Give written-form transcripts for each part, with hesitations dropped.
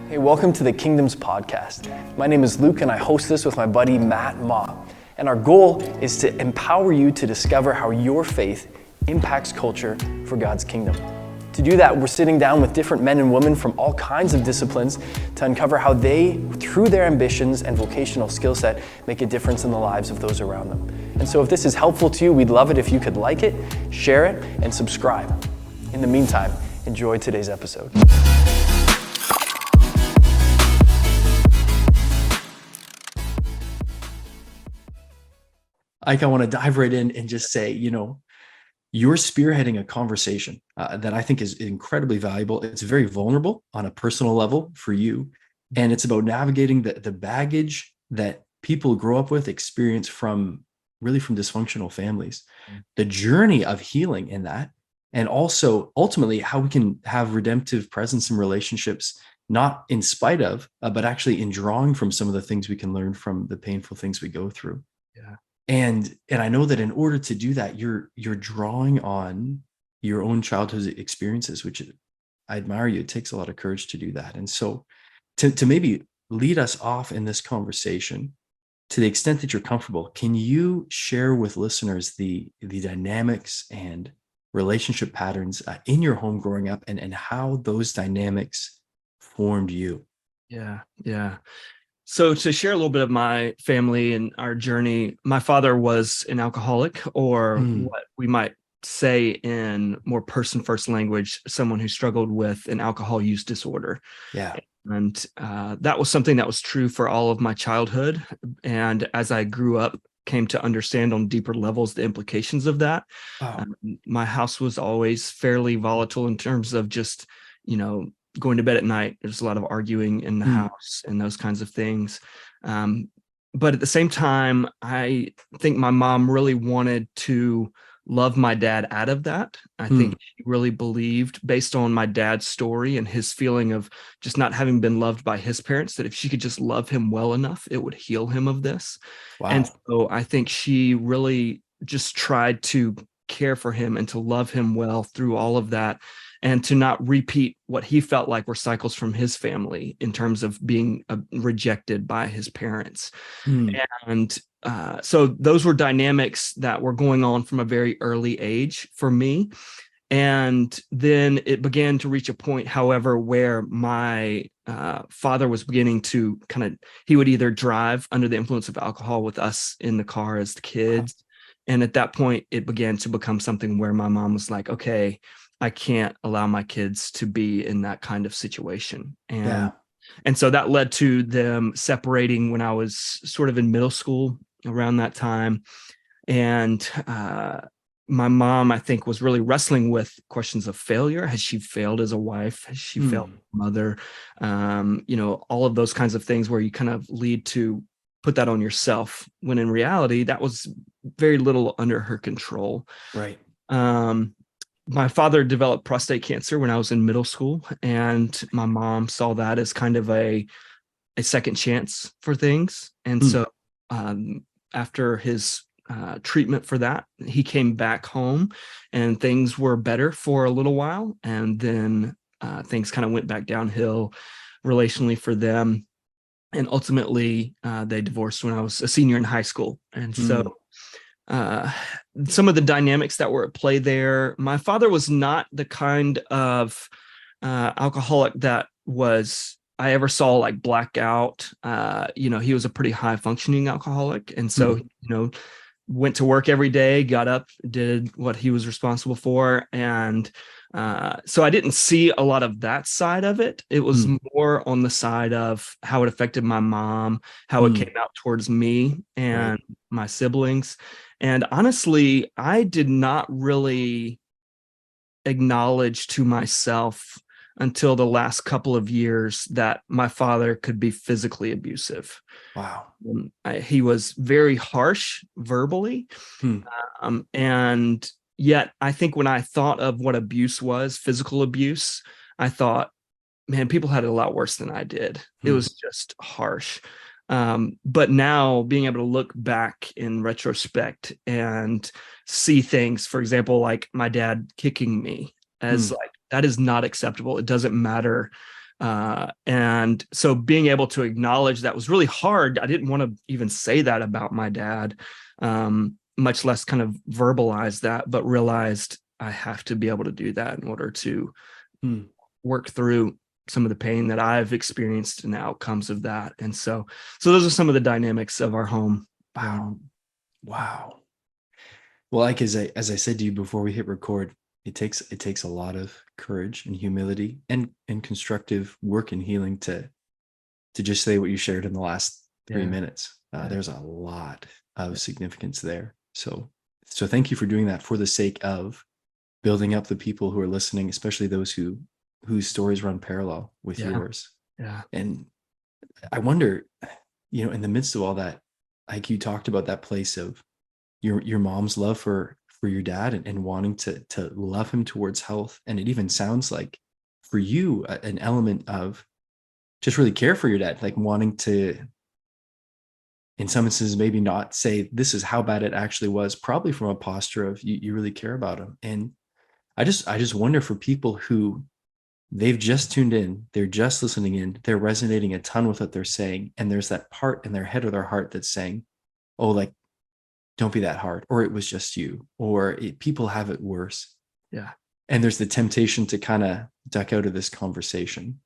Hey, welcome to the Kingdoms Podcast. My name is Luke and I host this with my buddy Matt Ma. And our goal is to empower you to discover how your faith impacts culture for God's kingdom. To do that, we're sitting down with different men and women from all kinds of disciplines to uncover how they, through their ambitions and vocational skill set, make a difference in the lives of those around them. And so if this is helpful to you, we'd love it if you could like it, share it, and subscribe. In the meantime, enjoy today's episode. Ike, I want to dive right in and just say, you're spearheading a conversation that I think is incredibly valuable. It's very vulnerable on a personal level for you. And it's about navigating the baggage that people grow up with, experience from dysfunctional families, the journey of healing in that, and also ultimately how we can have redemptive presence in relationships, not in spite of, but actually in drawing from some of the things we can learn from the painful things we go through. Yeah. And I know that in order to do that, you're drawing on your own childhood experiences, which I admire you. It takes a lot of courage to do that. And so to maybe lead us off in this conversation, to the extent that you're comfortable, can you share with listeners the dynamics and relationship patterns in your home growing up and how those dynamics formed you? Yeah. So to share a little bit of my family and our journey, my father was an alcoholic, or what we might say in more person-first language, someone who struggled with an alcohol use disorder. Yeah. And that was something that was true for all of my childhood. And as I grew up, came to understand on deeper levels the implications of that. Wow. My house was always fairly volatile in terms of just, going to bed at night. There's a lot of arguing in the house and those kinds of things. But at the same time, I think my mom really wanted to love my dad out of that. I think she really believed, based on my dad's story and his feeling of just not having been loved by his parents, that if she could just love him well enough, it would heal him of this. Wow. And so I think she really just tried to care for him and to love him well through all of that, and to not repeat what he felt like were cycles from his family in terms of being rejected by his parents. And so those were dynamics that were going on from a very early age for me. And then it began to reach a point, however, where my father was beginning to he would either drive under the influence of alcohol with us in the car as the kids. And at that point, it began to become something where my mom was like, okay, I can't allow my kids to be in that kind of situation. And so that led to them separating when I was sort of in middle school around that time. And my mom, I think, was really wrestling with questions of failure. Has she failed as a wife? Has she failed as a mother? All of those kinds of things where you kind of lead to put that on yourself, when in reality, that was very little under her control. Right. My father developed prostate cancer when I was in middle school, and my mom saw that as kind of a second chance for things. And so after his treatment for that, he came back home and things were better for a little while. And then things kind of went back downhill relationally for them. And ultimately, they divorced when I was a senior in high school. And so some of the dynamics that were at play there, my father was not the kind of alcoholic that I ever saw like blackout. He was a pretty high functioning alcoholic. And so, went to work every day, got up, did what he was responsible for. And so I didn't see a lot of that side of it. It was more on the side of how it affected my mom, how it came out towards me and my siblings. And honestly, I did not really acknowledge to myself until the last couple of years that my father could be physically abusive. Wow. He was very harsh verbally. And yet I think when I thought of what abuse was, physical abuse, I thought, man, people had it a lot worse than I did. It was just harsh. But now being able to look back in retrospect and see things, for example, like my dad kicking me, as like, that is not acceptable. It doesn't matter And so being able to acknowledge that was really hard. I didn't want to even say that about my dad, much less kind of verbalize that, but realized I have to be able to do that in order to Hmm. work through some of the pain that I've experienced and the outcomes of that. And so those are some of the dynamics of our home growing up. Wow. Wow. Well, like as I said to you before we hit record, it takes a lot of courage and humility and constructive work and healing to just say what you shared in the last 3 minutes. Yeah. There's a lot of significance there. So thank you for doing that for the sake of building up the people who are listening, especially those whose stories run parallel with Yeah. yours. Yeah. And I wonder, in the midst of all that, like you talked about that place of your mom's love for your dad and wanting to love him towards health. And it even sounds like for you an element of just really care for your dad, like wanting to, in some instances, maybe not say this is how bad it actually was, probably from a posture of you really care about him. And I just wonder for people who they've just tuned in, they're just listening in, they're resonating a ton with what they're saying, and there's that part in their head or their heart that's saying, oh, like, don't be that hard, or it was just you, or people have it worse. Yeah. And there's the temptation to kind of duck out of this conversation.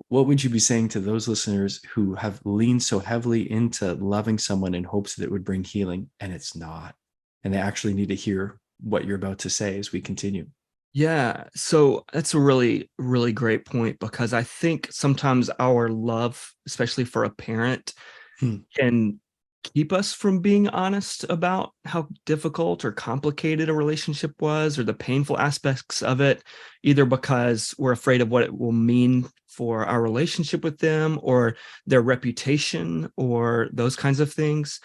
What would you be saying to those listeners who have leaned so heavily into loving someone in hopes that it would bring healing and it's not, and they actually need to hear what you're about to say as we continue? Yeah. So that's a really, really great point, because I think sometimes our love, especially for a parent, Hmm. can keep us from being honest about how difficult or complicated a relationship was, or the painful aspects of it, either because we're afraid of what it will mean for our relationship with them or their reputation or those kinds of things.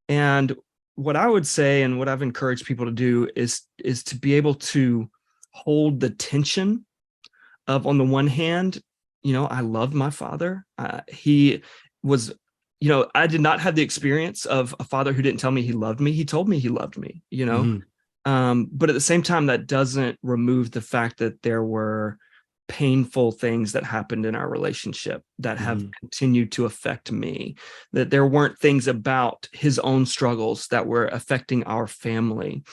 And what I would say, and what I've encouraged people to do, is to be able to hold the tension of, on the one hand, I loved my father. He was, I did not have the experience of a father who didn't tell me he loved me. He told me he loved me, Mhm. but at the same time, that doesn't remove the fact that there were painful things that happened in our relationship that have Mhm. continued to affect me, that there weren't things about his own struggles that were affecting our family.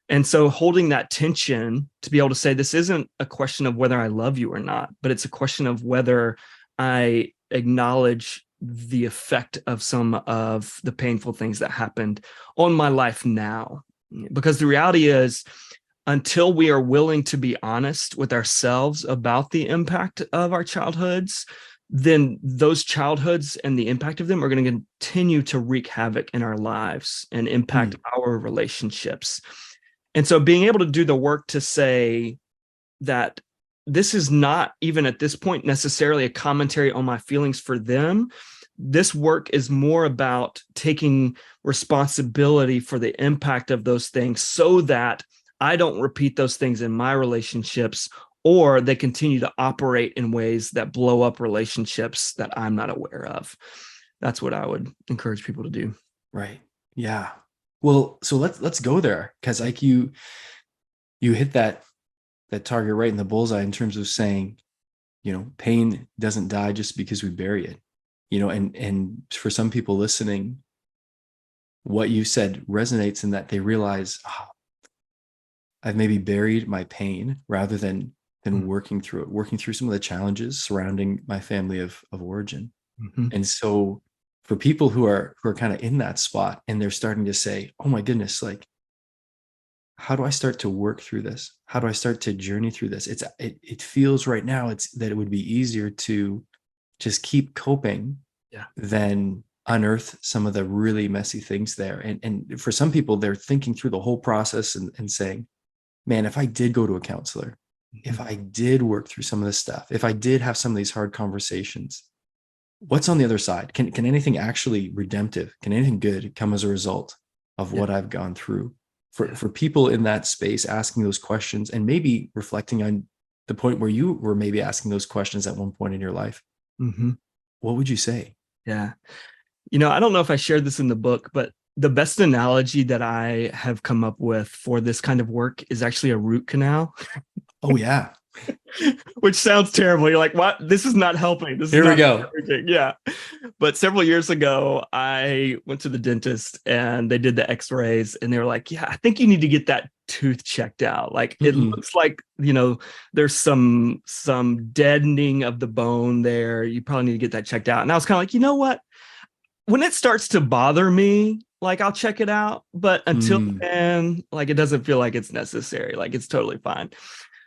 And so holding that tension to be able to say, this isn't a question of whether I love you or not, but it's a question of whether I acknowledge the effect of some of the painful things that happened on my life now. Because the reality is, until we are willing to be honest with ourselves about the impact of our childhoods, then those childhoods and the impact of them are going to continue to wreak havoc in our lives and impact Mm. our relationships. And so being able to do the work to say that this is not, even at this point, necessarily a commentary on my feelings for them. This work is more about taking responsibility for the impact of those things so that I don't repeat those things in my relationships, or they continue to operate in ways that blow up relationships that I'm not aware of. That's what I would encourage people to do. Right. Yeah. Well, so let's go there, because like you hit that target right in the bullseye in terms of saying, pain doesn't die just because we bury it. And for some people listening, what you said resonates in that they realize, I've maybe buried my pain rather than working through it, working through some of the challenges surrounding my family of origin. Mm-hmm. And so for people who are kind of in that spot and they're starting to say, oh my goodness, like, how do I start to work through this? How do I start to journey through this? It feels right now it's that it would be easier to just keep coping Yeah. than unearth some of the really messy things there. And for some people, they're thinking through the whole process and saying, man, if I did go to a counselor, if Mm-hmm. I did work through some of this stuff, if I did have some of these hard conversations, what's on the other side? Can anything actually redemptive, can anything good come as a result of Yeah. what I've gone through? For Yeah. for people in that space asking those questions and maybe reflecting on the point where you were maybe asking those questions at one point in your life, Mm-hmm. what would you say? Yeah. I don't know if I shared this in the book, but the best analogy that I have come up with for this kind of work is actually a root canal. Oh yeah. which sounds terrible. You're like, what? This is not helping. This is Here we not go. working. Yeah. But several years ago, I went to the dentist and they did the x-rays and they were like, yeah, I think you need to get that tooth checked out. Like it Mm-mm. looks like, there's some deadening of the bone there. You probably need to get that checked out. And I was kind of like, you know what? When it starts to bother me, like I'll check it out. But until Mm. then, like it doesn't feel like it's necessary. Like it's totally fine.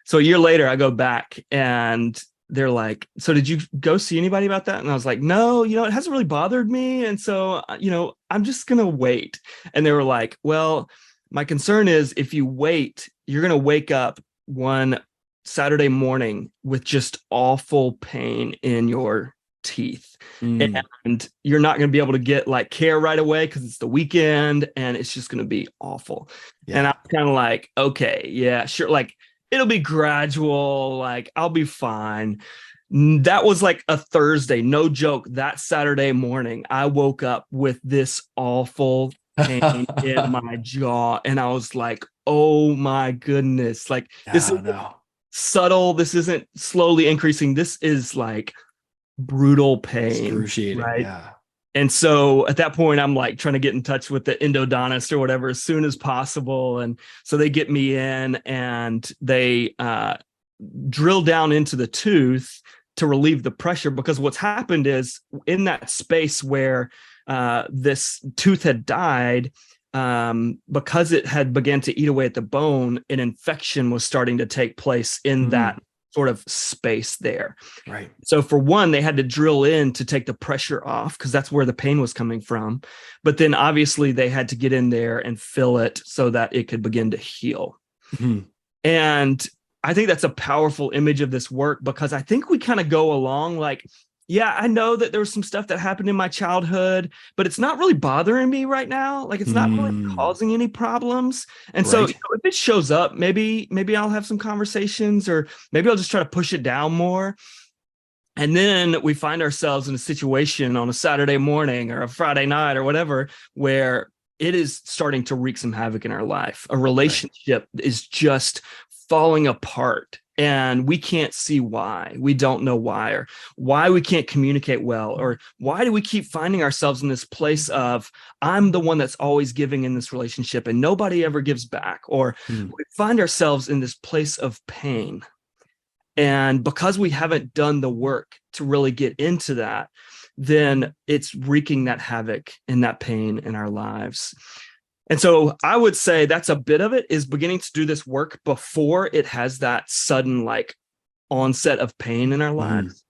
So a year later, I go back and they're like, so did you go see anybody about that? And I was like, no, it hasn't really bothered me. And so, I'm just going to wait. And they were like, well, my concern is if you wait, you're going to wake up one Saturday morning with just awful pain in your teeth. Mm. And you're not going to be able to get like care right away because it's the weekend and it's just going to be awful. And Yeah. I'm kind of like, okay, yeah, sure. Like, it'll be gradual. Like, I'll be fine. That was like a Thursday, no joke. That Saturday morning, I woke up with this awful pain in my jaw. And I was like, oh my goodness. Like, this Yeah, isn't no. subtle. This isn't slowly increasing. This is like brutal pain, Excruciating. right? Yeah. And so at that point, I'm like trying to get in touch with the endodontist or whatever as soon as possible. And so they get me in and they drill down into the tooth to relieve the pressure, because what's happened is in that space where this tooth had died, because it had began to eat away at the bone, an infection was starting to take place in that sort of space there. Right. So for one, they had to drill in to take the pressure off because that's where the pain was coming from. But then obviously they had to get in there and fill it so that it could begin to heal. Mm-hmm. And I think that's a powerful image of this work, because I think we kind of go along like, yeah, I know that there was some stuff that happened in my childhood, but it's not really bothering me right now. Like it's not really causing any problems. And so Right. if it shows up, maybe I'll have some conversations, or maybe I'll just try to push it down more. And then we find ourselves in a situation on a Saturday morning or a Friday night or whatever, where it is starting to wreak some havoc in our life. A relationship is just falling apart and we can't see why. We don't know why, or why we can't communicate well, or why do we keep finding ourselves in this place of I'm the one that's always giving in this relationship and nobody ever gives back, or we find ourselves in this place of pain. And because we haven't done the work to really get into that, then it's wreaking that havoc and that pain in our lives. And so I would say that's a bit of it, is beginning to do this work before it has that sudden like onset of pain in our lives.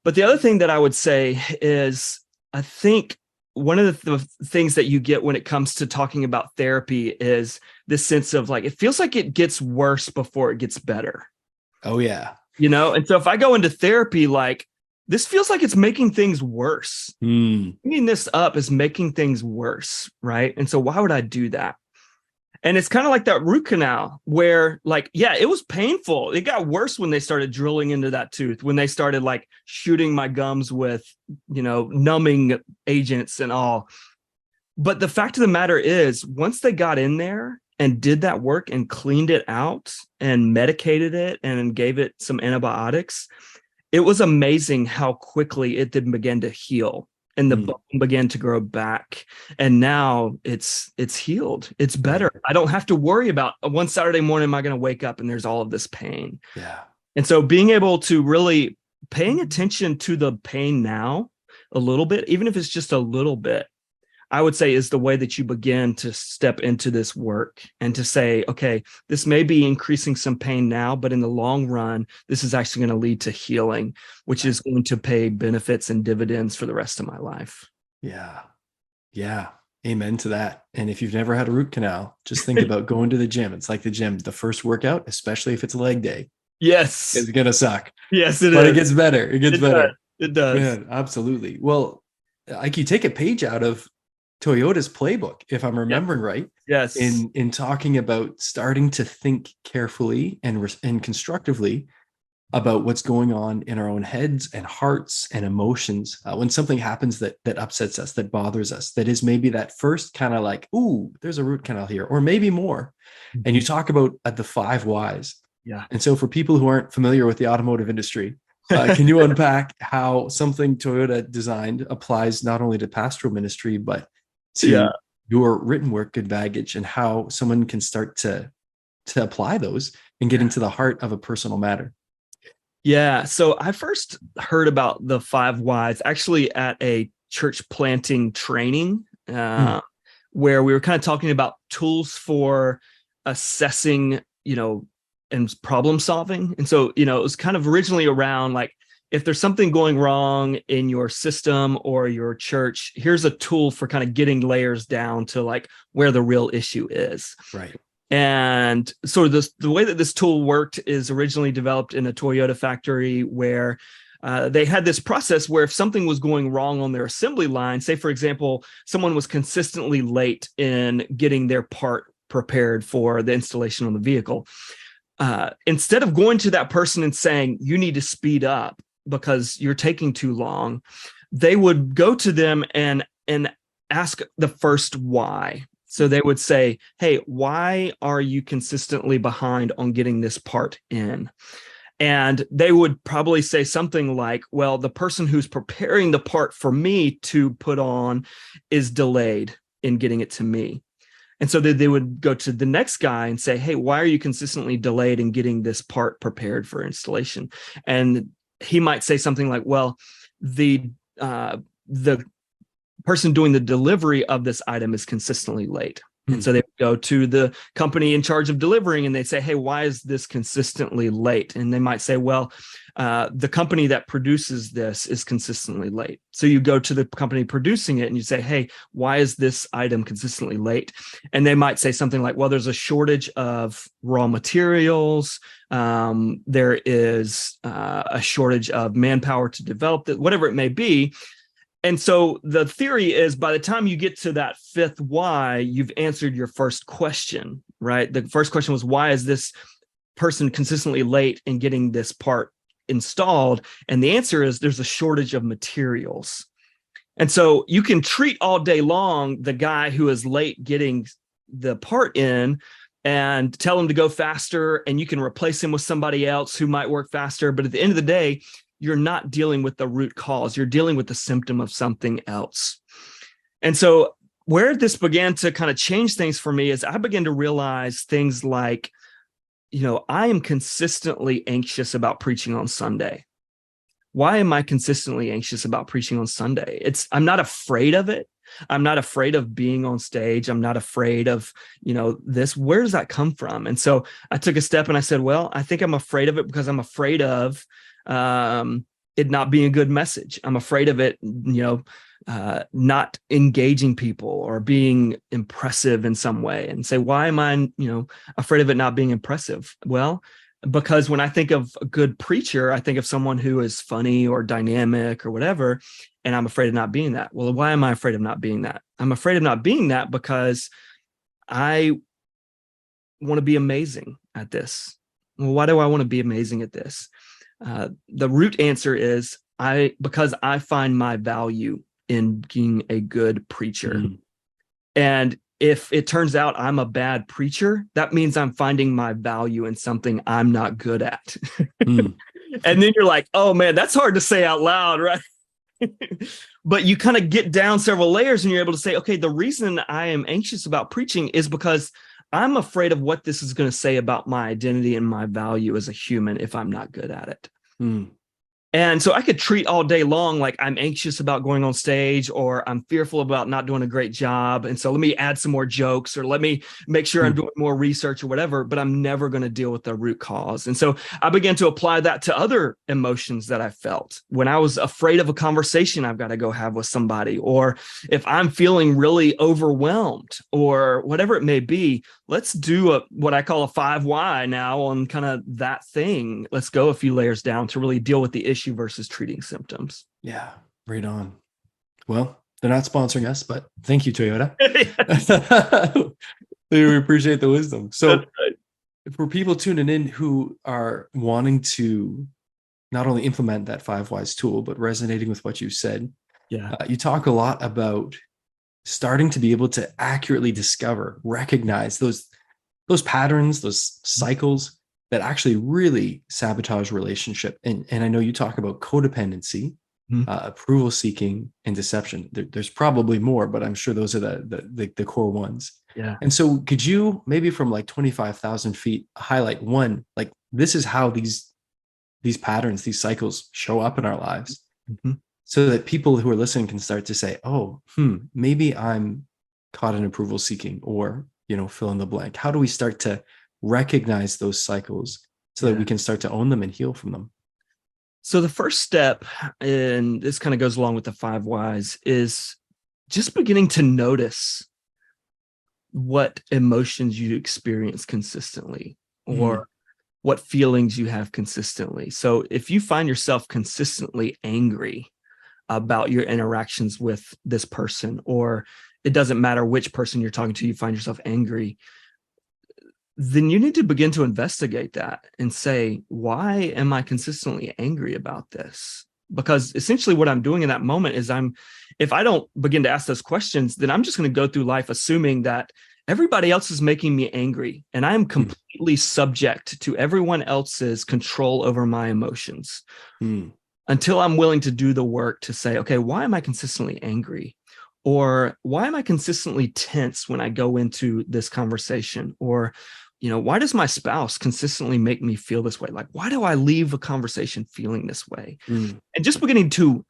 But the other thing that I would say is, I think one of the things that you get when it comes to talking about therapy is this sense of like, it feels like it gets worse before it gets better. Oh, yeah. And so if I go into therapy, like this feels like it's making things worse. Bringing this up is making things worse, right? And so why would I do that? And it's kind of like that root canal where like, yeah, it was painful. It got worse when they started drilling into that tooth, when they started like shooting my gums with, numbing agents and all. But the fact of the matter is, once they got in there and did that work and cleaned it out and medicated it and gave it some antibiotics, it was amazing how quickly it then began to heal and the bone began to grow back. And now it's healed. It's better. Right. I don't have to worry about one Saturday morning, am I going to wake up and there's all of this pain? Yeah. And so being able to really paying attention to the pain now a little bit, even if it's just a little bit, I would say is the way that you begin to step into this work and to say, okay, this may be increasing some pain now, but in the long run, this is actually going to lead to healing, which is going to pay benefits and dividends for the rest of my life. Yeah. Yeah. Amen to that. And if you've never had a root canal, just think about going to the gym. It's like the gym, the first workout, especially if it's a leg day. Yes. It's going to suck. Yes, it but is. It gets better. It gets better. It does. Man, absolutely. Well, like you take a page out of Toyota's playbook, if I'm remembering right. Yes. In talking about starting to think carefully and constructively about what's going on in our own heads and hearts and emotions when something happens that upsets us, that bothers us, that is maybe that first kind of like, ooh, there's a root canal here, or maybe more. And you talk about the 5 whys Yeah. And so for people who aren't familiar with the automotive industry, can you unpack how something Toyota designed applies not only to pastoral ministry, but Yeah. to your written work, Good Baggage, and how someone can start to apply those and get into the heart of a personal matter? Yeah. So I first heard about the 5 whys actually at a church planting training, Mm, where we were kind of talking about tools for assessing, and problem solving. And so, it was kind of originally around like, if there's something going wrong in your system or your church, here's a tool for kind of getting layers down to like where the real issue is. right. And so the way that this tool worked is originally developed in a Toyota factory where they had this process where if something was going wrong on their assembly line, say, for example, someone was consistently late in getting their part prepared for the installation on the vehicle, instead of going to that person and saying, you need to speed up because you're taking too long, they would go to them and ask the first why. So they would say, hey, why are you consistently behind on getting this part in? And they would probably say something like, well, the person who's preparing the part for me to put on is delayed in getting it to me. And so they would go to the next guy and say, hey, why are you consistently delayed in getting this part prepared for installation? And he might say something like, well, the person doing the delivery of this item is consistently late. And so they go to the company in charge of delivering and they say, hey, why is this consistently late? And they might say, well, the company that produces this is consistently late. So you go to the company producing it and you say, hey, why is this item consistently late? And they might say something like, well, there's a shortage of raw materials. There is a shortage of manpower to develop it, whatever it may be. And so the theory is by the time you get to that 5th why, you've answered your first question, right? The first question was, why is this person consistently late in getting this part installed? And the answer is there's a shortage of materials. And so you can treat all day long the guy who is late getting the part in and tell him to go faster, and you can replace him with somebody else who might work faster. But at the end of the day, you're not dealing with the root cause. You're dealing with the symptom of something else. And so where this began to kind of change things for me is I began to realize things like, I am consistently anxious about preaching on Sunday. Why am I consistently anxious about preaching on Sunday? I'm not afraid of it. I'm not afraid of being on stage. I'm not afraid of, this. Where does that come from? And so I took a step and I said, well, I think I'm afraid of it because I'm afraid of it not being a good message. I'm afraid of it, not engaging people or being impressive in some way. And say, why am I, afraid of it not being impressive? Well, because when I think of a good preacher, I think of someone who is funny or dynamic or whatever, and I'm afraid of not being that. Well, why am I afraid of not being that? I'm afraid of not being that because I want to be amazing at this. Well, why do I want to be amazing at this? The root answer is because I find my value in being a good preacher. And if it turns out I'm a bad preacher, that means I'm finding my value in something I'm not good at. And then you're like, oh man, that's hard to say out loud, right? But you kind of get down several layers and you're able to say, okay, the reason I am anxious about preaching is because I'm afraid of what this is going to say about my identity and my value as a human if I'm not good at it. And so I could treat all day long like I'm anxious about going on stage or I'm fearful about not doing a great job. And so let me add some more jokes or let me make sure I'm doing more research or whatever, but I'm never going to deal with the root cause. And so I began to apply that to other emotions that I felt. When I was afraid of a conversation I've got to go have with somebody, or if I'm feeling really overwhelmed or whatever it may be, let's do what I call a 5 why now on kind of that thing. Let's go a few layers down to really deal with the issue versus treating symptoms. Yeah, right on. Well, they're not sponsoring us, but thank you, Toyota. We appreciate the wisdom. So for people tuning in who are wanting to not only implement that 5 whys tool, but resonating with what you said, you talk a lot about starting to be able to accurately discover, recognize those patterns, those cycles, that actually really sabotage relationship. And I know you talk about codependency, Mhm. approval seeking, and deception. There's probably more, but I'm sure those are the core ones. Yeah. And so could you maybe from like 25,000 feet highlight one, like this is how these patterns, these cycles show up in our lives, Mhm. so that people who are listening can start to say, oh, maybe I'm caught in approval seeking, or, fill in the blank. How do we start to recognize those cycles so that Yeah. we can start to own them and heal from them? So the first step, and this kind of goes along with the 5 whys, is just beginning to notice what emotions you experience consistently, Mm, or what feelings you have consistently. So if you find yourself consistently angry about your interactions with this person, or it doesn't matter which person you're talking to, you find yourself angry, then you need to begin to investigate that and say, why am I consistently angry about this? Because essentially what I'm doing in that moment is if I don't begin to ask those questions, then I'm just going to go through life assuming that everybody else is making me angry and I am mm, completely subject to everyone else's control over my emotions, mm, until I'm willing to do the work to say, okay, why am I consistently angry? Or why am I consistently tense when I go into this conversation? Or, why does my spouse consistently make me feel this way? Like, why do I leave a conversation feeling this way? mm, And just beginning to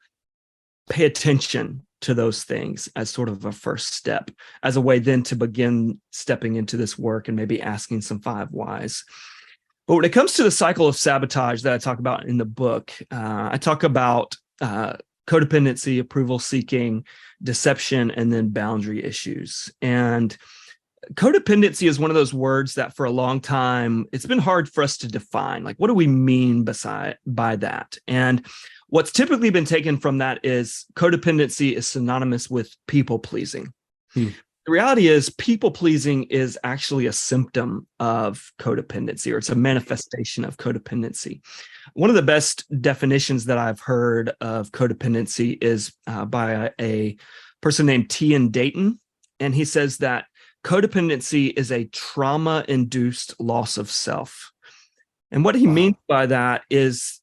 pay attention to those things as sort of a first step, as a way then to begin stepping into this work and maybe asking some 5 whys. But when it comes to the cycle of sabotage that I talk about in the book, I talk about codependency, approval seeking, deception, and then boundary issues. And codependency is one of those words that for a long time, it's been hard for us to define. Like, what do we mean by that? And what's typically been taken from that is codependency is synonymous with people pleasing. mm, The reality is people pleasing is actually a symptom of codependency, or it's a manifestation of codependency. One of the best definitions that I've heard of codependency is by a person named T.N. Dayton. And he says that codependency is a trauma-induced loss of self. And what he means wow. by that is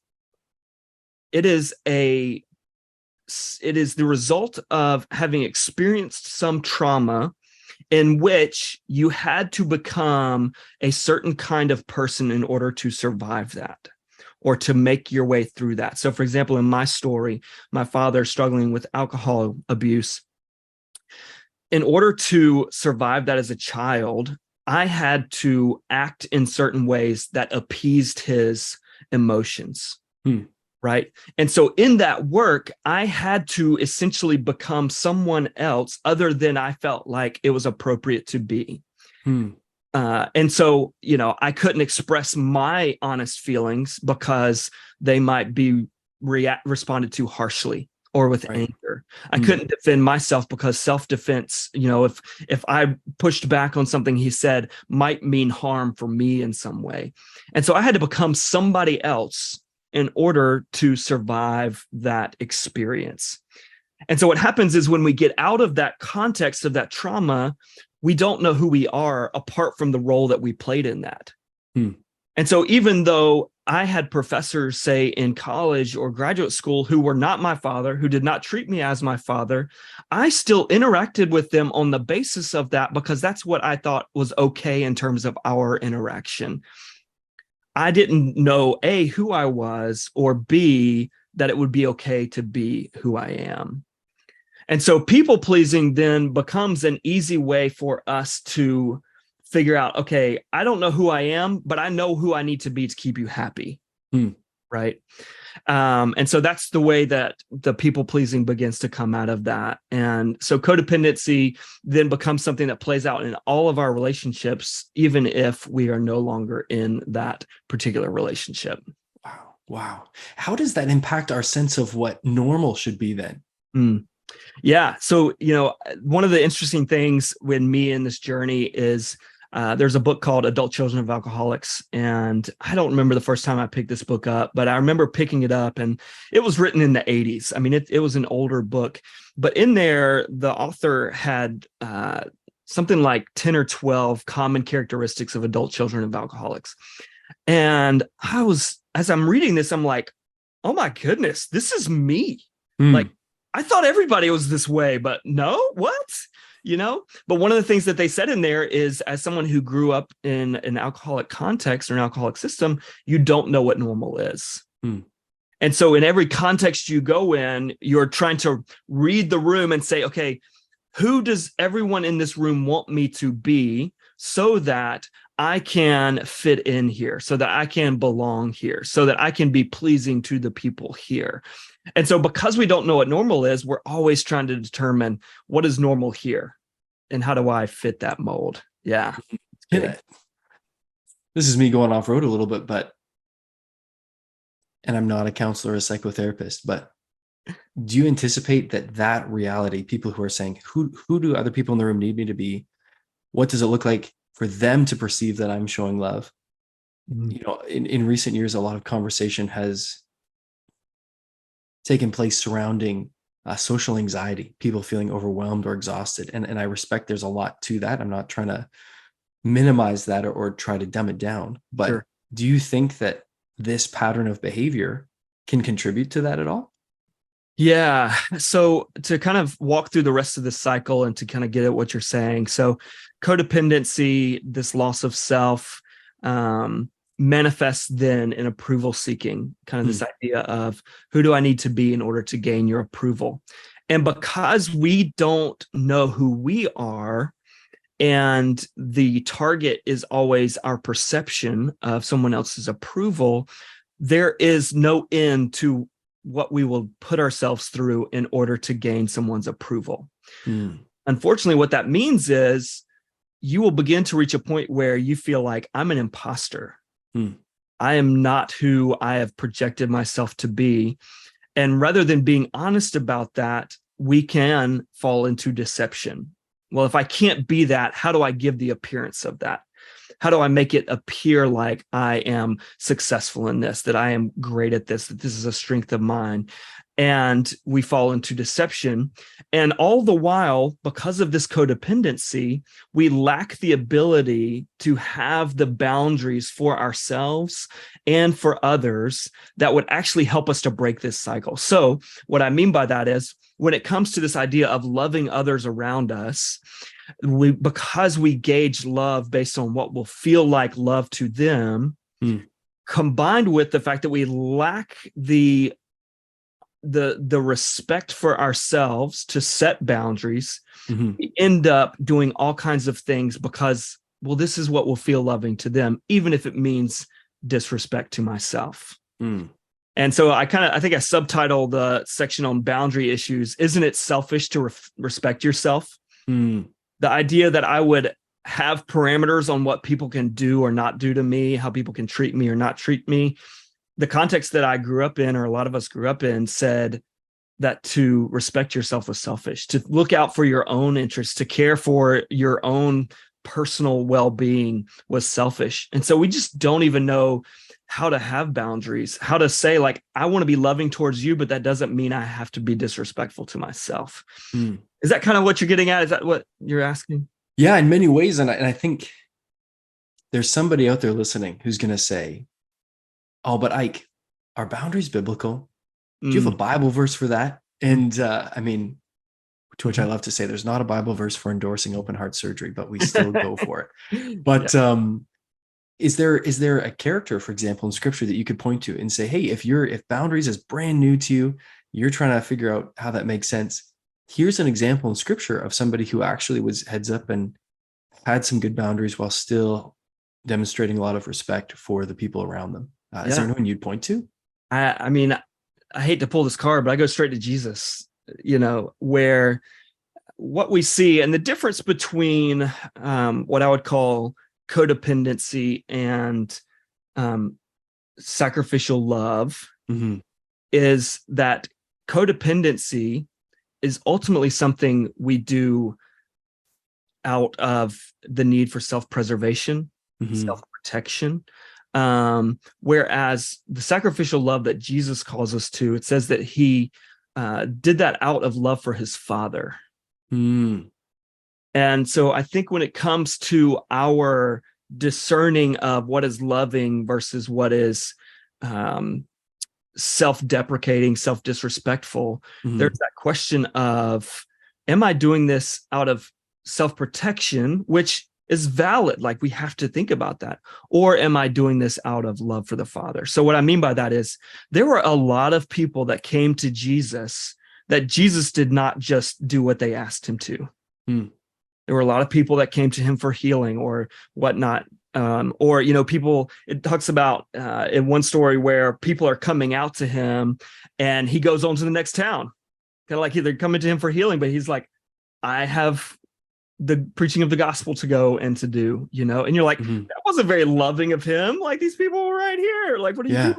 it is a it is the result of having experienced some trauma in which you had to become a certain kind of person in order to survive that, or to make your way through that. So, for example, in my story, my father struggling with alcohol abuse, in order to survive that as a child, I had to act in certain ways that appeased his emotions. Mm, Right. And so in that work, I had to essentially become someone else other than I felt like it was appropriate to be. mm, And so, I couldn't express my honest feelings because they might be responded to harshly or with right. anger. I Mm, couldn't defend myself because self-defense, if I pushed back on something he said, might mean harm for me in some way. And so I had to become somebody else in order to survive that experience. And so what happens is when we get out of that context of that trauma, we don't know who we are apart from the role that we played in that. mm, And so even though I had professors, say in college or graduate school, who were not my father, who did not treat me as my father, I still interacted with them on the basis of that because that's what I thought was okay in terms of our interaction. I didn't know A, who I was, or B, that it would be okay to be who I am. And so people pleasing then becomes an easy way for us to figure out, okay, I don't know who I am, but I know who I need to be to keep you happy. mm. Right. And so that's the way that the people pleasing begins to come out of that. And so codependency then becomes something that plays out in all of our relationships, even if we are no longer in that particular relationship. Wow. Wow. How does that impact our sense of what normal should be then? Mm. Yeah. So, one of the interesting things when me in this journey is there's a book called Adult Children of Alcoholics. And I don't remember the first time I picked this book up, but I remember picking it up, and it was written in the 80s. I mean, it was an older book, but in there, the author had something like 10 or 12 common characteristics of adult children of alcoholics. And as I'm reading this, I'm like, oh my goodness, this is me. Like, Mm, I thought everybody was this way, but no, what? But one of the things that they said in there is, as someone who grew up in an alcoholic context or an alcoholic system, you don't know what normal is. mm, And so in every context you go in, you're trying to read the room and say, okay, who does everyone in this room want me to be so that I can fit in here, so that I can belong here, so that I can be pleasing to the people here. And so because we don't know what normal is, we're always trying to determine what is normal here and how do I fit that mold. Yeah. It's big. this is me going off road a little bit, and I'm not a counselor or a psychotherapist, but do you anticipate that reality, people who are saying, who do other people in the room need me to be? What does it look like for them to perceive that I'm showing love? Mhm. In recent years, a lot of conversation has taken place surrounding social anxiety, people feeling overwhelmed or exhausted. And I respect there's a lot to that. I'm not trying to minimize that or try to dumb it down. But Sure. do you think that this pattern of behavior can contribute to that at all? Yeah. So to kind of walk through the rest of this cycle and to kind of get at what you're saying. So codependency, this loss of self, manifests then in approval seeking, kind of this Mm, idea of who do I need to be in order to gain your approval? And because we don't know who we are, and the target is always our perception of someone else's approval, there is no end to what we will put ourselves through in order to gain someone's approval. mm, Unfortunately, what that means is you will begin to reach a point where you feel like I'm an imposter. mm, I am not who I have projected myself to be. And rather than being honest about that, we can fall into deception. Well, if I can't be that, how do I give the appearance of that? How do I make it appear like I am successful in this, that I am great at this, that this is a strength of mine? And we fall into deception. And all the while, because of this codependency, we lack the ability to have the boundaries for ourselves and for others that would actually help us to break this cycle. So, what I mean by that is, when it comes to this idea of loving others around us, because we gauge love based on what will feel like love to them, mm, combined with the fact that we lack the respect for ourselves to set boundaries, mhm, we end up doing all kinds of things because, well, this is what will feel loving to them, even if it means disrespect to myself. mm, And so I think I subtitled the section on boundary issues, isn't it selfish to respect yourself? mm, The idea that I would have parameters on what people can do or not do to me, how people can treat me or not treat me. The context that I grew up in, or a lot of us grew up in, said that to respect yourself was selfish, to look out for your own interests, to care for your own personal well-being was selfish. And so we just don't even know how to have boundaries, how to say, like, I want to be loving towards you, but that doesn't mean I have to be disrespectful to myself. mm. Is that kind of what you're getting at? Is that what you're asking? Yeah, in many ways. And I think there's somebody out there listening who's going to say, oh, but Ike, are boundaries biblical? Do you have a Mm. Bible verse for that? And I mean, to which I Mhm. love to say there's not a Bible verse for endorsing open heart surgery, but we still go for it. Yeah. But is there a character, for example, in scripture that you could point to and say, hey, if boundaries is brand new to you, you're trying to figure out how that makes sense. Here's an example in scripture of somebody who actually was heads up and had some good boundaries while still demonstrating a lot of respect for the people around them. Is there Yeah. anyone you'd point to? I mean, I hate to pull this card, but I go straight to Jesus, where what we see and the difference between what I would call codependency and um, sacrificial love Mm-hmm. is that codependency is ultimately something we do out of the need for self-preservation, Mm-hmm. self-protection. Whereas the sacrificial love that Jesus calls us to, it says that he did that out of love for his Father. Mm, And so I think when it comes to our discerning of what is loving versus what is self-deprecating, self-disrespectful, there's that question of, am I doing this out of self-protection, which is valid, like we have to think about that, or am I doing this out of love for the Father? So what I mean by that is there were a lot of people that came to Jesus that Jesus did not just do what they asked him to. There were a lot of people that came to him for healing or whatnot. Or, people, it talks about in one story where people are coming out to him and he goes on to the next town. Kind of like they're coming to him for healing, but he's like, I have the preaching of the gospel to go and to do, and you're like, that wasn't very loving of him. Like, these people were right here. Like, what are you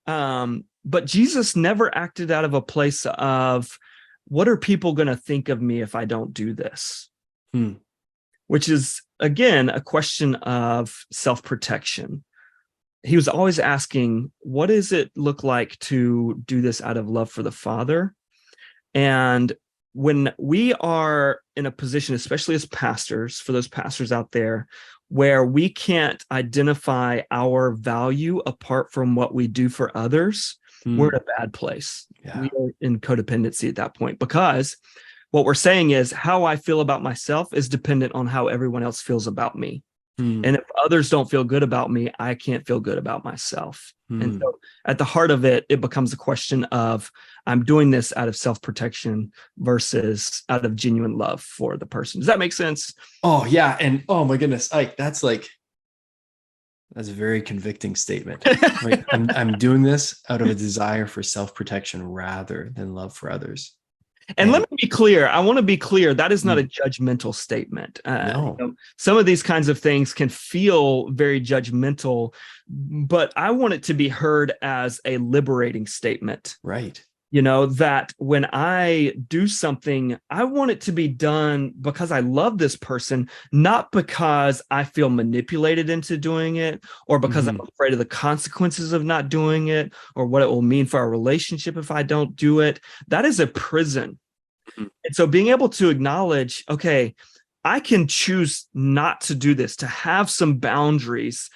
doing? But Jesus never acted out of a place of, what are people going to think of me if I don't do this? Which is, again, a question of self-protection. He was always asking, what does it look like to do this out of love for the Father? And when we are in a position, especially as pastors, for those pastors out there, where we can't identify our value apart from what we do for others, we're in a bad place. We are in codependency at that point, because what we're saying is how I feel about myself is dependent on how everyone else feels about me. And if others don't feel good about me, I can't feel good about myself. And so at the heart of it, it becomes a question of, I'm doing this out of self-protection versus out of genuine love for the person. Does that make sense? Oh, yeah. And oh my goodness, Ike, that's a very convicting statement. Like, I'm doing this out of a desire for self-protection rather than love for others. And let me be clear. I want to be clear. That is not a judgmental statement. No. Some of these kinds of things can feel very judgmental, but I want it to be heard as a liberating statement. Right. That when I do something, I want it to be done because I love this person, not because I feel manipulated into doing it, or because I'm afraid of the consequences of not doing it, or what it will mean for our relationship if I don't do it. That is a prison. And so being able to acknowledge, okay, I can choose not to do this, to have some boundaries,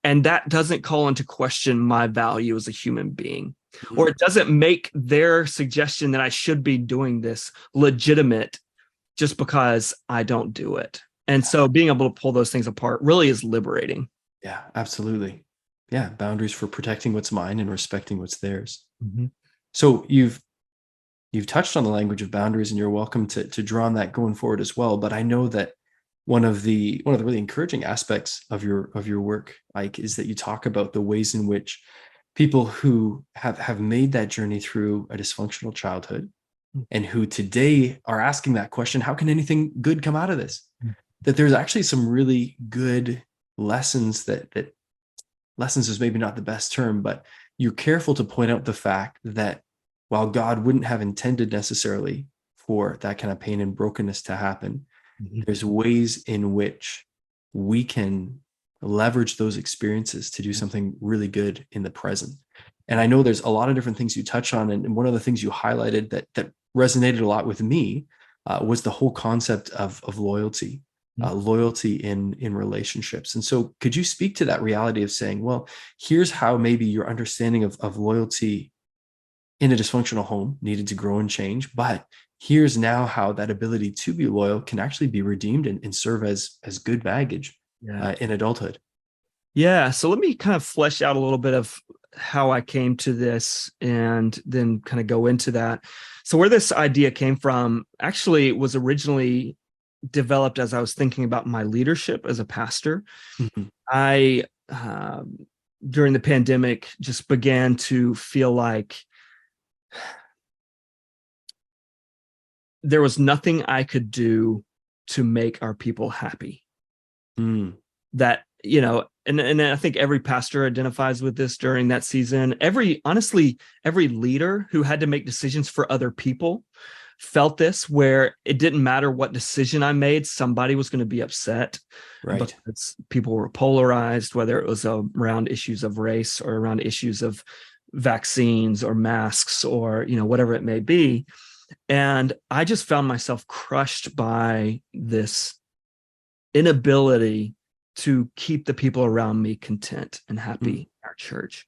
and that doesn't call into question my value as a human being. Or it doesn't make their suggestion that I should be doing this legitimate just because I don't do it. And so being able to pull those things apart really is liberating. Yeah, absolutely. Yeah, boundaries for protecting what's mine and respecting what's theirs. So you've touched on the language of boundaries, and you're welcome to draw on that going forward as well. But I know that one of the really encouraging aspects of your work, Ike, is that you talk about the ways in which people who have made that journey through a dysfunctional childhood and who today are asking that question, how can anything good come out of this? That there's actually some really good lessons that lessons is maybe not the best term, but you're careful to point out the fact that while God wouldn't have intended necessarily for that kind of pain and brokenness to happen, there's ways in which we can leverage those experiences to do something really good in the present. And I know there's a lot of different things you touch on. And one of the things you highlighted that resonated a lot with me was the whole concept of loyalty, loyalty in relationships. And so could you speak to that reality of saying, well, here's how maybe your understanding of loyalty in a dysfunctional home needed to grow and change, but here's now how that ability to be loyal can actually be redeemed and serve as good baggage in adulthood. Yeah. So let me kind of flesh out a little bit of how I came to this and then kind of go into that. So where this idea came from actually was originally developed as I was thinking about my leadership as a pastor. I, during the pandemic, just began to feel like there was nothing I could do to make our people happy. That, and I think every pastor identifies with this during that season. Honestly, every leader who had to make decisions for other people felt this, where it didn't matter what decision I made, somebody was going to be upset. Right. Because people were polarized, whether it was around issues of race or around issues of vaccines or masks or, whatever it may be. And I just found myself crushed by this inability to keep the people around me content and happy in our church.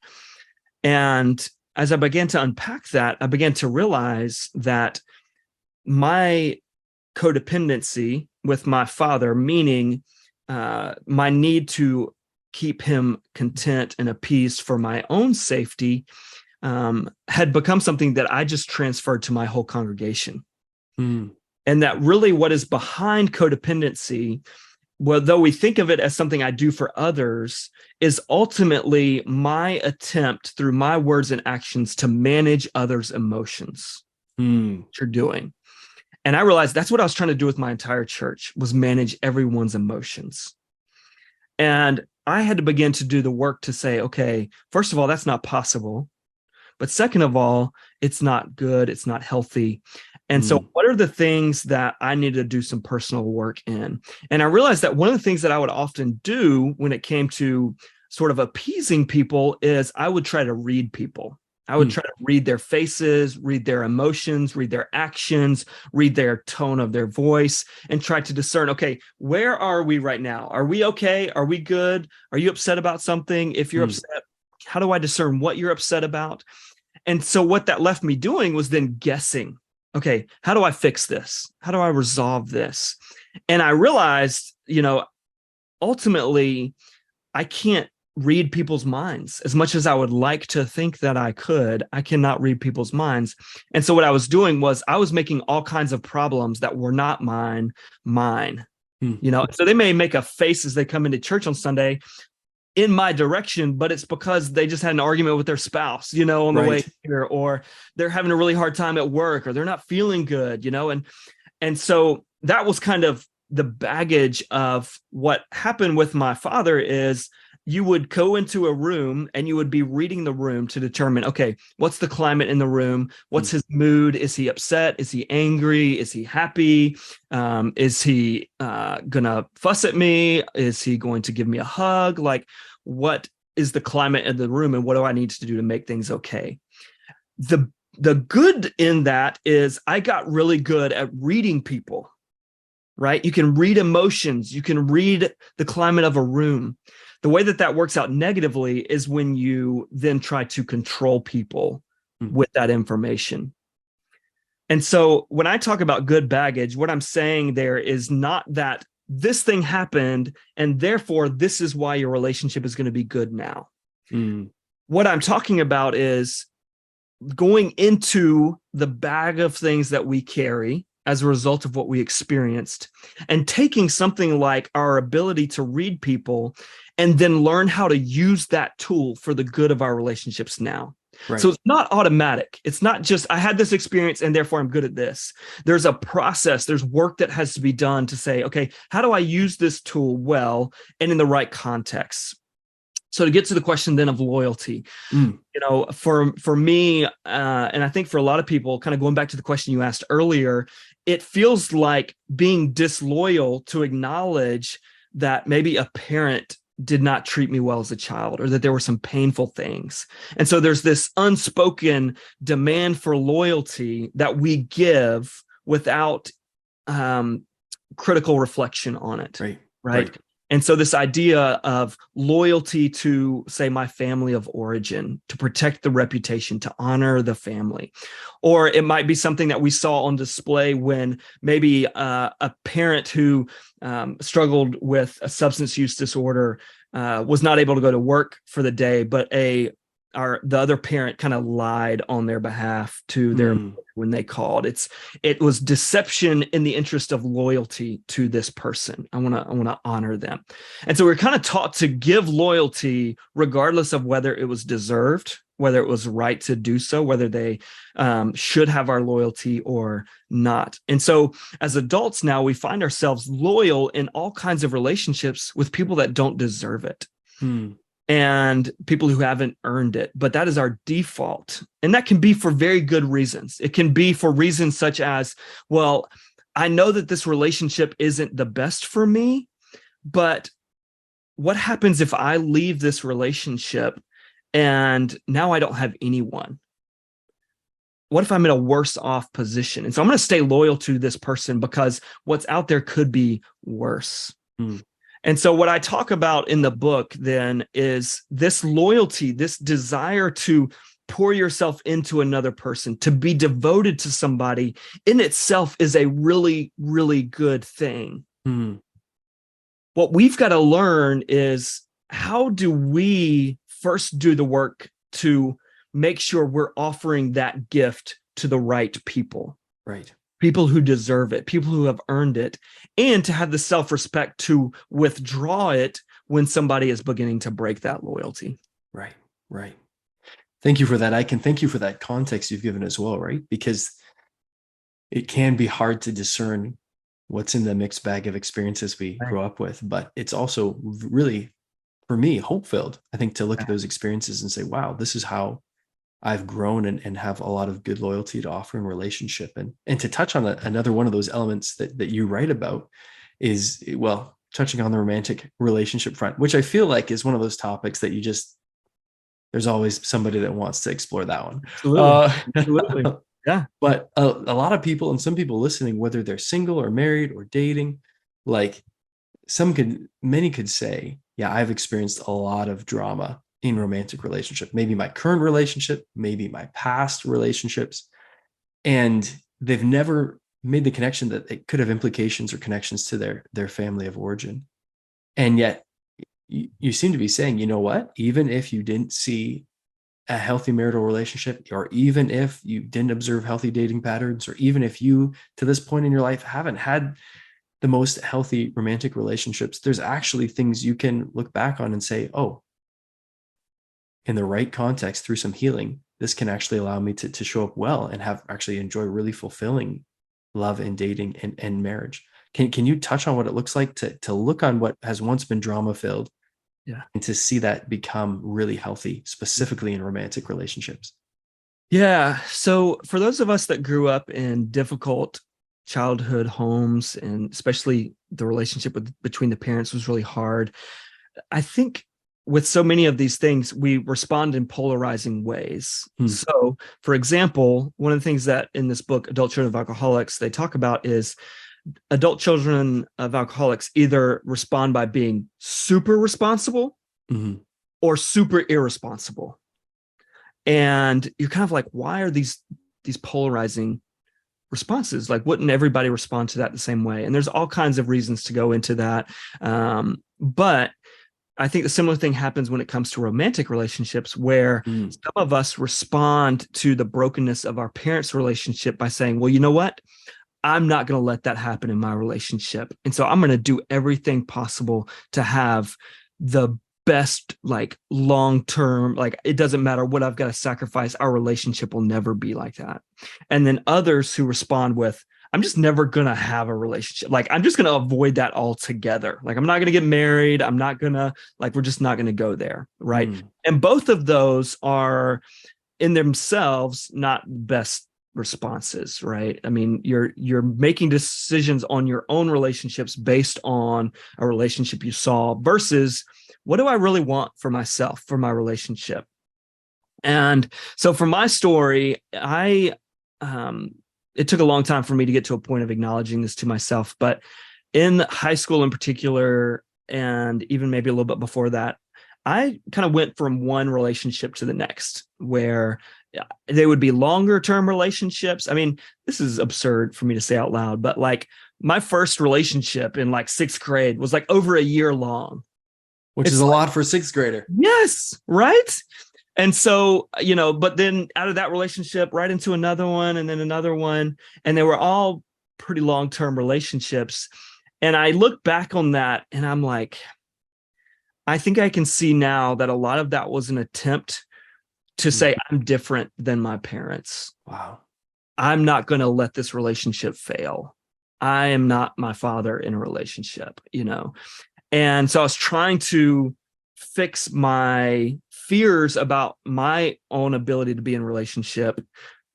And as I began to unpack that, I began to realize that my codependency with my father, meaning my need to keep him content and appeased for my own safety, had become something that I just transferred to my whole congregation. And that really what is behind codependency, well, though we think of it as something I do for others, is ultimately my attempt through my words and actions to manage others' emotions. What you're doing. And I realized that's what I was trying to do with my entire church, was manage everyone's emotions. And I had to begin to do the work to say, okay, first of all, that's not possible. But second of all, it's not good. It's not healthy. And so what are the things that I need to do some personal work in? And I realized that one of the things that I would often do when it came to sort of appeasing people is I would try to read people. I would try to read their faces, read their emotions, read their actions, read their tone of their voice, and try to discern, okay, where are we right now? Are we okay? Are we good? Are you upset about something? If you're upset, how do I discern what you're upset about? And so what that left me doing was then guessing, okay, how do I fix this? How do I resolve this? And I realized, ultimately, I can't read people's minds as much as I would like to think that I could. I cannot read people's minds. And so what I was doing was I was making all kinds of problems that were not mine. So they may make a face as they come into church on Sunday in my direction, but it's because they just had an argument with their spouse, on the way here, or they're having a really hard time at work, or they're not feeling good, and so that was kind of the baggage of what happened with my father. Is you would go into a room and you would be reading the room to determine, okay, what's the climate in the room? What's his mood? Is he upset? Is he angry? Is he happy? Is he gonna fuss at me? Is he going to give me a hug? Like, what is the climate in the room, and what do I need to do to make things okay? The good in that is I got really good at reading people, right? You can read emotions. You can read the climate of a room. The way that works out negatively is when you then try to control people with that information. And so when I talk about good baggage, what I'm saying there is not that this thing happened and therefore this is why your relationship is going to be good now. What I'm talking about is going into the bag of things that we carry as a result of what we experienced, and taking something like our ability to read people and then learn how to use that tool for the good of our relationships now. So it's not automatic. It's not just, I had this experience and therefore I'm good at this. There's a process, there's work that has to be done to say, okay, how do I use this tool well and in the right context? So to get to the question then of loyalty, for me, and I think for a lot of people, kind of going back to the question you asked earlier, it feels like being disloyal to acknowledge that maybe a parent did not treat me well as a child, or that there were some painful things. And so there's this unspoken demand for loyalty that we give without critical reflection on it. Right. And so this idea of loyalty to, say, my family of origin, to protect the reputation, to honor the family, or it might be something that we saw on display when maybe a parent who struggled with a substance use disorder was not able to go to work for the day, but the other parent kind of lied on their behalf to their when they called. It was deception in the interest of loyalty to this person. I want to honor them. And so we're kind of taught to give loyalty regardless of whether it was deserved, whether it was right to do so, whether they should have our loyalty or not. And so as adults now, we find ourselves loyal in all kinds of relationships with people that don't deserve it. And people who haven't earned it. But that is our default. And that can be for very good reasons. It can be for reasons such as, well, I know that this relationship isn't the best for me, but what happens if I leave this relationship and now I don't have anyone? What if I'm in a worse off position? And so I'm going to stay loyal to this person because what's out there could be worse. And so what I talk about in the book then is this loyalty, this desire to pour yourself into another person, to be devoted to somebody in itself is a really, really good thing. Mm. What we've got to learn is, how do we first do the work to make sure we're offering that gift to the right people? Right. People who deserve it, people who have earned it, and to have the self-respect to withdraw it when somebody is beginning to break that loyalty. Right. Right. Thank you for that. I can thank you for that context you've given as well, right? Because it can be hard to discern what's in the mixed bag of experiences we grow up with, but it's also really, for me, hope-filled, I think, to look at those experiences and say, wow, this is how I've grown and have a lot of good loyalty to offer in relationship. And to touch on another one of those elements that you write about is, well, touching on the romantic relationship front, which I feel like is one of those topics that there's always somebody that wants to explore that one. Absolutely. Yeah. But a lot of people, and some people listening, whether they're single or married or dating, like many could say, yeah, I've experienced a lot of drama in romantic relationship, maybe my current relationship, maybe my past relationships. And they've never made the connection that it could have implications or connections to their family of origin. And yet you seem to be saying, you know what, even if you didn't see a healthy marital relationship, or even if you didn't observe healthy dating patterns, or even if you, to this point in your life, haven't had the most healthy romantic relationships, there's actually things you can look back on and say, oh, in the right context, through some healing, this can actually allow me to show up well and have actually enjoy really fulfilling love and dating and marriage. Can you touch on what it looks like to look on what has once been drama filled, Yeah. and to see that become really healthy, specifically in romantic relationships? Yeah. So for those of us that grew up in difficult childhood homes, and especially the relationship between the parents was really hard, I think with so many of these things, we respond in polarizing ways. So, for example, one of the things that in this book, Adult Children of Alcoholics, they talk about is adult children of alcoholics either respond by being super responsible or super irresponsible. And you're kind of like, why are these polarizing responses? Like, wouldn't everybody respond to that the same way? And there's all kinds of reasons to go into that. But I think the similar thing happens when it comes to romantic relationships, where some of us respond to the brokenness of our parents' relationship by saying, well, you know what? I'm not going to let that happen in my relationship. And so I'm going to do everything possible to have the best, like, long-term, like, it doesn't matter what I've got to sacrifice. Our relationship will never be like that. And then others who respond with, I'm just never going to have a relationship. Like, I'm just going to avoid that altogether. Like, I'm not going to get married. I'm not going to, like, we're just not going to go there. Right. And both of those are in themselves not best responses, right? I mean, you're making decisions on your own relationships based on a relationship you saw versus, what do I really want for myself, for my relationship? And so for my story, it took a long time for me to get to a point of acknowledging this to myself, but in high school in particular, and even maybe a little bit before that, I kind of went from one relationship to the next, where they would be longer term relationships. I mean, this is absurd for me to say out loud, but like, my first relationship in like 6th grade was like over a year long. Which is a lot for a 6th grader. Yes. Right. And so, but then out of that relationship, right into another one, and then another one, and they were all pretty long-term relationships. And I look back on that and I'm like, I think I can see now that a lot of that was an attempt to say, I'm different than my parents. Wow. I'm not going to let this relationship fail. I am not my father in a relationship, And so I was trying to fix my fears about my own ability to be in a relationship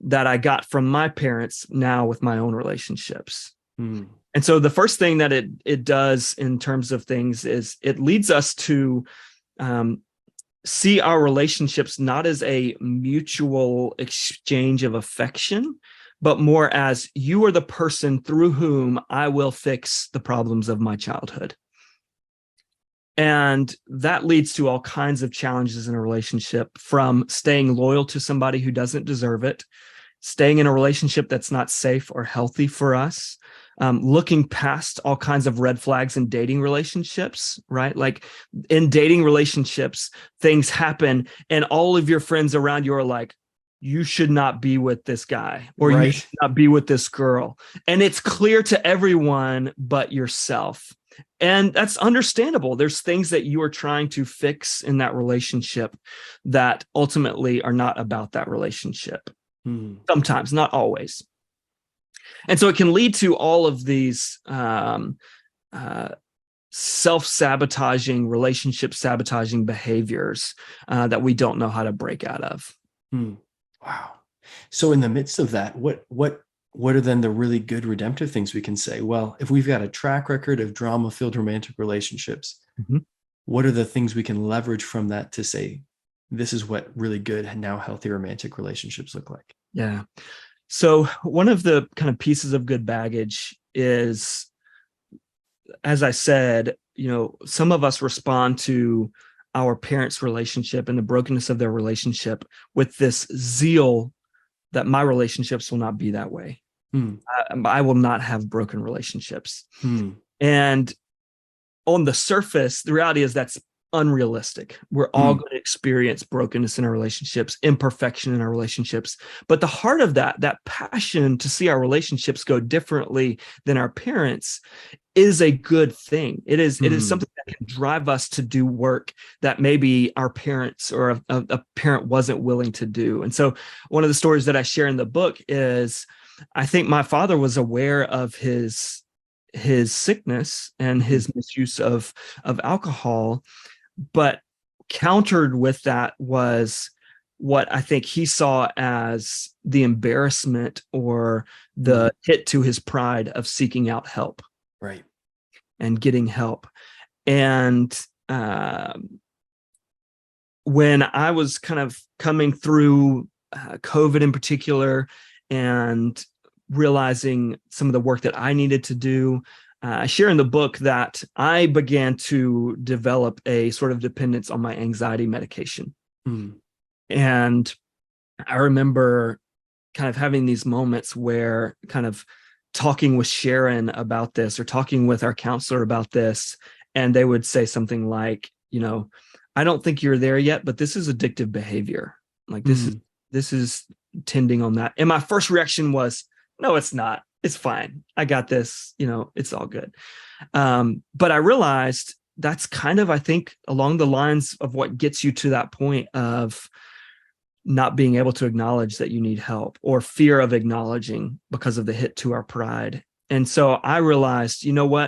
that I got from my parents now with my own relationships. And so the first thing that it does in terms of things is it leads us to see our relationships not as a mutual exchange of affection, but more as, you are the person through whom I will fix the problems of my childhood. And that leads to all kinds of challenges in a relationship, from staying loyal to somebody who doesn't deserve it, staying in a relationship that's not safe or healthy for us, looking past all kinds of red flags in dating relationships, right? Like in dating relationships, things happen and all of your friends around you are like, you should not be with this guy, or you should Right. not be with this girl. And it's clear to everyone but yourself. And that's understandable. There's things that you are trying to fix in that relationship that ultimately are not about that relationship. Mm. Sometimes, not always. And so it can lead to all of these uh, self-sabotaging, relationship sabotaging behaviors that we don't know how to break out of. Mm. Wow. So in the midst of that, what are then the really good redemptive things we can say? Well, if we've got a track record of drama-filled romantic relationships, Mm-hmm. what are the things we can leverage from that to say, this is what really good and now healthy romantic relationships look like? Yeah. So one of the kind of pieces of good baggage is, as I said, some of us respond to our parents' relationship and the brokenness of their relationship with this zeal that my relationships will not be that way. Hmm. I will not have broken relationships. Hmm. And on the surface, the reality is that's unrealistic. We're all Hmm. going to experience brokenness in our relationships, imperfection in our relationships. But the heart of that passion to see our relationships go differently than our parents, is a good thing. It is Hmm. something that can drive us to do work that maybe our parents or a parent wasn't willing to do. And so one of the stories that I share in the book is, I think my father was aware of his sickness and his misuse of alcohol, but countered with that was what I think he saw as the embarrassment or Hmm. the hit to his pride of seeking out help Right. and getting help. And when I was kind of coming through COVID in particular, and realizing some of the work that I needed to do, I share in the book that I began to develop a sort of dependence on my anxiety medication. Hmm. And I remember kind of having these moments where kind of talking with Sharon about this, or talking with our counselor about this, and they would say something like, I don't think you're there yet, but this is addictive behavior. Like Hmm. this is tending on that. And my first reaction was, no, it's not. It's fine. I got this. It's all good. But I realized that's kind of, I think, along the lines of what gets you to that point of not being able to acknowledge that you need help, or fear of acknowledging because of the hit to our pride. And so I realized,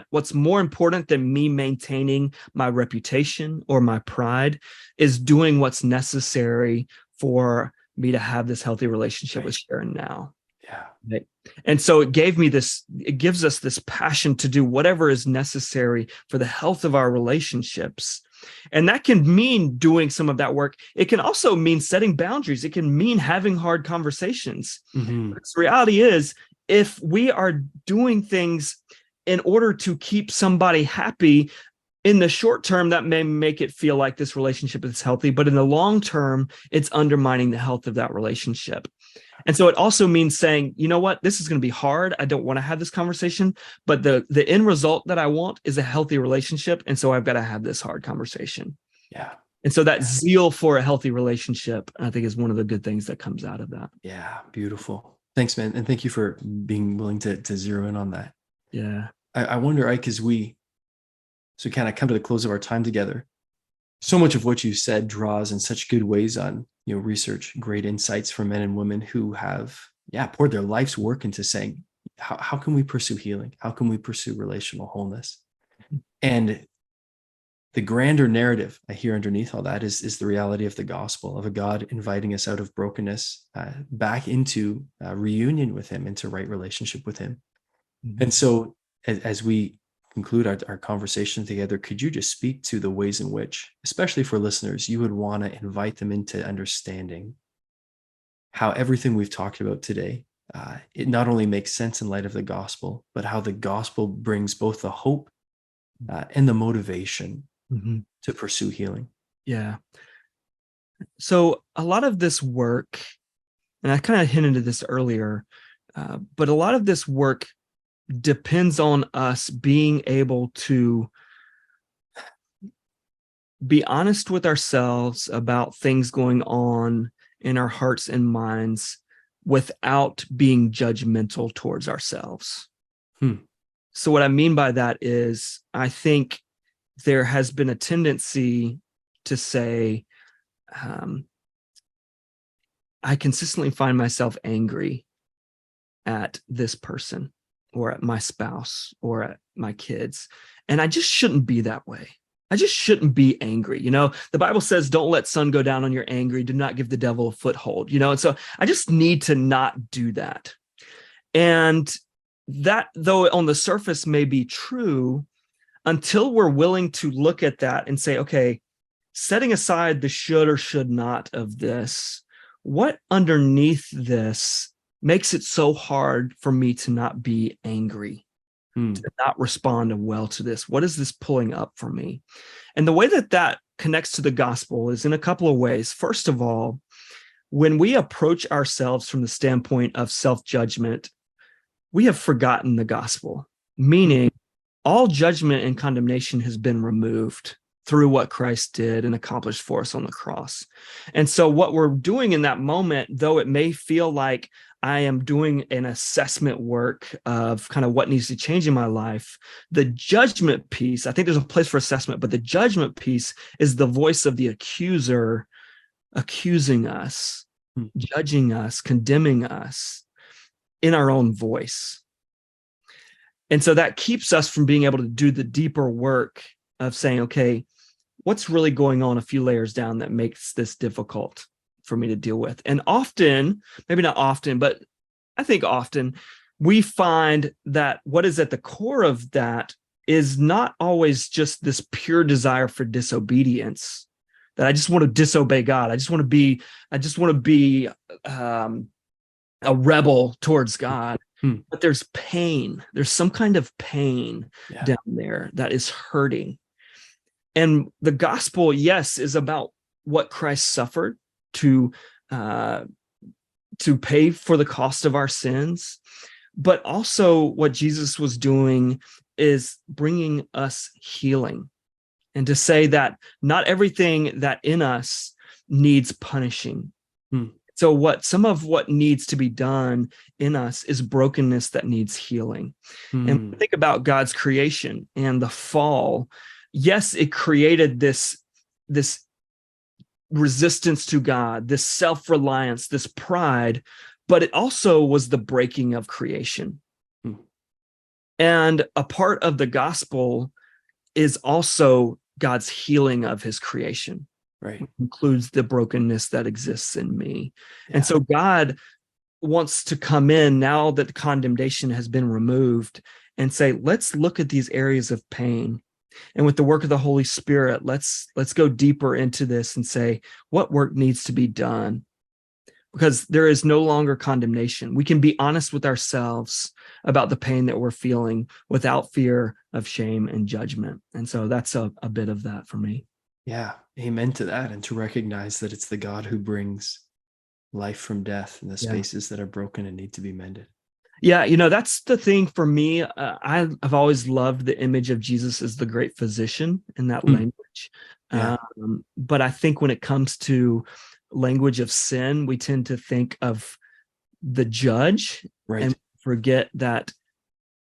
what's more important than me maintaining my reputation or my pride is doing what's necessary for me to have this healthy relationship with Right. Sharon now. Yeah. Right. And so it gives us this passion to do whatever is necessary for the health of our relationships. And that can mean doing some of that work. It can also mean setting boundaries. It can mean having hard conversations. Hmm. But the reality is, if we are doing things in order to keep somebody happy, in the short term, that may make it feel like this relationship is healthy, but in the long term, it's undermining the health of that relationship. And so it also means saying, you know what, this is going to be hard. I don't want to have this conversation, but the end result that I want is a healthy relationship. And so I've got to have this hard conversation. Yeah. And so that Yeah. zeal for a healthy relationship, I think, is one of the good things that comes out of that. Yeah. Beautiful. Thanks, man. And thank you for being willing to zero in on that. Yeah. I wonder, Ike, as we kind of come to the close of our time together, so much of what you said draws in such good ways on research, great insights from men and women who have poured their life's work into saying, how can we pursue healing? How can we pursue relational wholeness? And the grander narrative I hear underneath all that is the reality of the gospel, of a God inviting us out of brokenness, back into reunion with him, into right relationship with him. Mhm. And so as we conclude our conversation together, could you just speak to the ways in which, especially for listeners, you would want to invite them into understanding how everything we've talked about today, it not only makes sense in light of the gospel, but how the gospel brings both the hope and the motivation Mhm. to pursue healing. Yeah. So a lot of this work, and I kind of hinted at this earlier, but a lot of this work depends on us being able to be honest with ourselves about things going on in our hearts and minds without being judgmental towards ourselves. Hmm. So, what I mean by that is, I think there has been a tendency to say, um, I consistently find myself angry at this person or at my spouse or at my kids. And I just shouldn't be that way. I just shouldn't be angry. The Bible says, don't let sun go down on your anger. Do not give the devil a foothold, and so I just need to not do that. And that, though on the surface may be true, until we're willing to look at that and say, okay, setting aside the should or should not of this, what underneath this makes it so hard for me to not be angry, to not respond well to this? What is this pulling up for me? And the way that connects to the gospel is in a couple of ways. First of all, when we approach ourselves from the standpoint of self-judgment, we have forgotten the gospel, meaning all judgment and condemnation has been removed through what Christ did and accomplished for us on the cross. And so what we're doing in that moment, though it may feel like I am doing an assessment work of kind of what needs to change in my life, the judgment piece, I think there's a place for assessment, but the judgment piece is the voice of the accuser accusing us, judging us, condemning us in our own voice. And so that keeps us from being able to do the deeper work of saying, okay, what's really going on a few layers down that makes this difficult for me to deal with? And often, maybe not often, but I think often, we find that what is at the core of that is not always just this pure desire for disobedience, that I just want to disobey God. I just want to be a rebel towards God. But there's pain. There's some kind of pain down there that is hurting. And the gospel, yes, is about what Christ suffered to pay for the cost of our sins. But also what Jesus was doing is bringing us healing, and to say that not everything that in us needs punishing. So some of what needs to be done in us is brokenness that needs healing. And think about God's creation and the fall. Yes, it created this resistance to God, this self-reliance, this pride, but it also was the breaking of creation. And a part of the gospel is also God's healing of his creation. Right. Which includes the brokenness that exists in me. And so God wants to come in now that the condemnation has been removed and say, let's look at these areas of pain. And with the work of the Holy Spirit, let's go deeper into this and say, what work needs to be done? Because there is no longer condemnation. We can be honest with ourselves about the pain that we're feeling without fear of shame and judgment. And so that's a bit of that for me. Yeah, amen to that. And to recognize that it's the God who brings life from death in the spaces that are broken and need to be mended. Yeah, that's the thing for me. I've always loved the image of Jesus as the great physician in that language. But I think when it comes to language of sin, we tend to think of the judge and forget that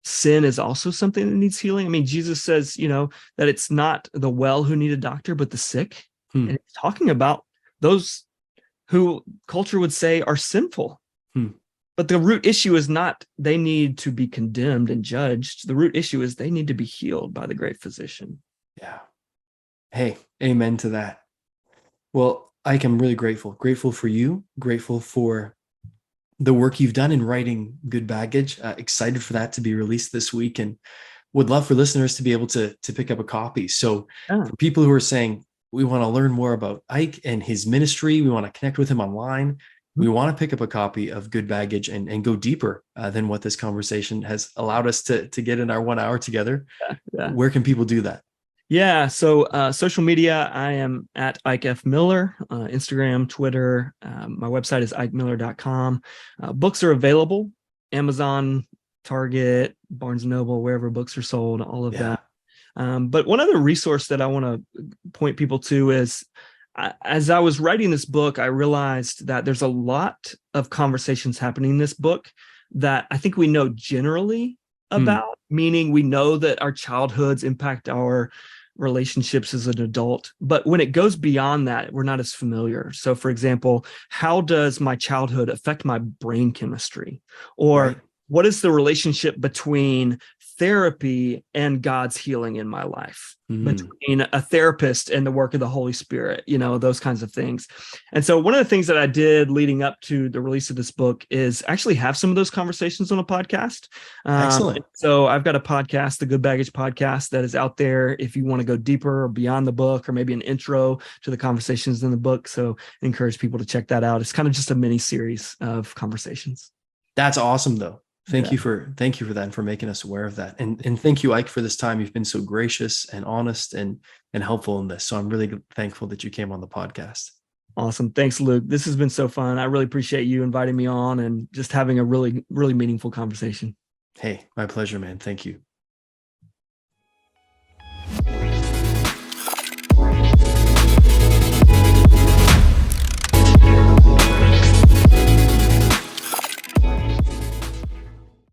sin is also something that needs healing. I mean, Jesus says, that it's not the well who need a doctor, but the sick. And he's talking about those who culture would say are sinful. But the root issue is not they need to be condemned and judged. The root issue is they need to be healed by the great physician. Yeah. Hey, amen to that. Well, Ike, I'm really grateful for you, grateful for the work you've done in writing Good Baggage. Excited for that to be released this week, and would love for listeners to be able to pick up a copy. So for people who are saying, we want to learn more about Ike and his ministry, we want to connect with him online, we want to pick up a copy of Good Baggage and go deeper than what this conversation has allowed us to get in our 1 hour together. Where can people do that? Yeah. So social media, I am at Ike F. Miller, Instagram, Twitter. My website is ikemiller.com. Books are available, Amazon, Target, Barnes and Noble, wherever books are sold, all of Yeah. that. But one other resource that I want to point people to is, as I was writing this book, I realized that there's a lot of conversations happening in this book that I think we know generally Hmm. about, meaning we know that our childhoods impact our relationships as an adult. But when it goes beyond that, we're not as familiar. So, for example, how does my childhood affect my brain chemistry? Or Right. what is the relationship between therapy and God's healing in my life, Hmm. between a therapist and the work of the Holy Spirit, those kinds of things. And so one of the things that I did leading up to the release of this book is actually have some of those conversations on a podcast. Excellent. So I've got a podcast, the Good Baggage podcast, that is out there if you want to go deeper or beyond the book, or maybe an intro to the conversations in the book. So I encourage people to check that out. It's kind of just a mini series of conversations. That's awesome though. Yeah. Thank you for that and for making us aware of that. And thank you, Ike, for this time. You've been so gracious and honest and helpful in this. So I'm really thankful that you came on the podcast. Awesome. Thanks, Luke. This has been so fun. I really appreciate you inviting me on and just having a really, really meaningful conversation. Hey, my pleasure, man. Thank you.